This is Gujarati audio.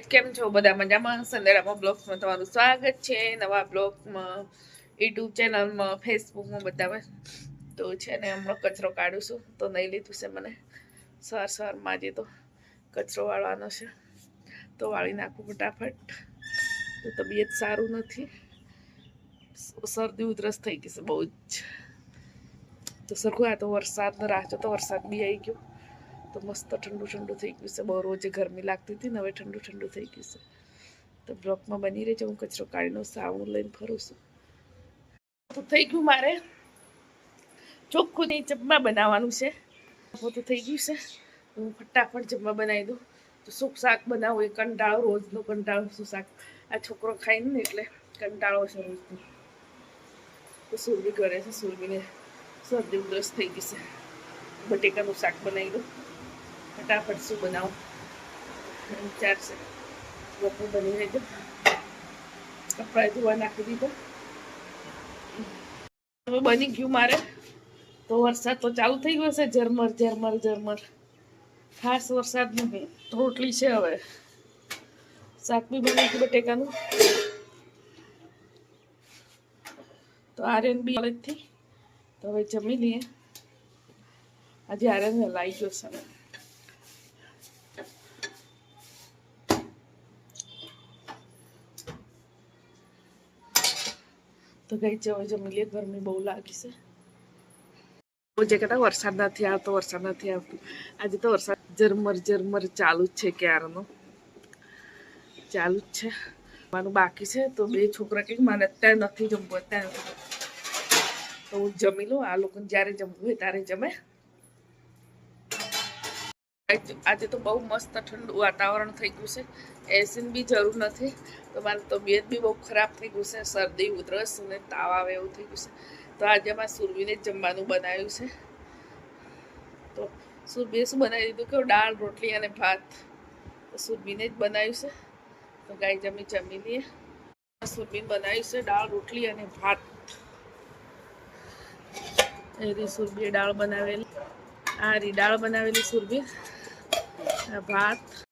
કેમ છો બધા મજામાં? સંદેરામાં બ્લોગ્સમાં તમારું સ્વાગત છે. નવા બ્લોગમાં યુટ્યુબ ચેનલમાં ફેસબુકમાં બધામાં તો છે ને હમણાં કચરો કાઢું છું તો નહીં લીધું છે મને સવારમાં આજે તો કચરો વાળવાનો છે તો વાળી નાખું ફટાફટ. તો તબિયત સારું નથી, શરદી ઉધરસ થઈ ગઈ છે બહુ જ. તો સરખું આ તો વરસાદનો રાહ છે તો વરસાદ બી આવી ગયો તો મસ્ત ઠંડુ ઠંડુ થઈ ગયું છે. બહુ રોજે ગરમી લાગતી હતી ને હવે ઠંડુ ઠંડુ થઈ ગયું છે. તો બ્લોકમાં બની રહેજો. હું કચરો કાઢીને સાવણ લઈને ફરું છું. તો થઈ ગયું મારે ચોખ્ખું નહીં જમવા બનાવવાનું છે. તો થઈ ગયું છે હું ફટાફટ જમવા બનાવી દઉં. તો શું શાક બનાવું એ કંટાળો, રોજનો કંટાળો. શું શાક આ છોકરો ખાઈને ને એટલે કંટાળો છે રોજનો. તો સુરભી કરે છે, સુરભીને શરદી ઉધરસ થઈ ગઈ છે. બટેકાનું શાક બનાવી દઉં ફટાફટ. શું બનાવું વિચાર છે. બપોર બની રહેજો. કપડાં ધોવા નાખી દીધો. હવે બની ગયું મારે. તો વરસાદ તો ચાલુ થઈ ગયો છે ઝરમર ઝરમર ઝરમર. ખાસ વરસાદ નહીં, રોટલી છે. હવે શાક બી બની ગયું બટેકાનું. તો આર્યન બી કોલેજથી તો હવે જમી લઈએ. આજે આર્યન લાવી ગયો છે. તો ગઈ છે હવે જમી લઈએ. ગરમી બહુ લાગી છે. જે કહેતા વરસાદ નથી આવતો, વરસાદ નથી આવતો. આજે તો વરસાદ ઝરમર ઝરમર ચાલુ જ છે. ક્યારનો ચાલુ જ છે. મારું બાકી છે તો બે છોકરા કંઈક મારે અત્યારે નથી જમવું, અત્યારે નથી. તો હું જમી લઉં. આ લોકોને જ્યારે જમવું હોય ત્યારે જમે. આજે તો બહુ મસ્ત ઠંડુ વાતાવરણ થઈ ગયું છે. એસીની બી જરૂર નથી. તો મારી તબિયત બી બહુ ખરાબ થઈ ગયું છે. શરદી ઉધરસ અને તાવ આવે એવું થઈ ગયું છે. તો આજે અમારે સુરભીને જ જમવાનું બનાવ્યું છે. તો સુરભીએ શું બનાવી દીધું કે દાળ, રોટલી અને ભાત. તો સુરભીને જ બનાવ્યું છે. તો ગાય જમી લઈએ. સુરભીને બનાવ્યું છે દાળ, રોટલી અને ભાત. એ સુરભીએ દાળ બનાવેલી, આ રી દાળ બનાવેલી સુરભી, ભાત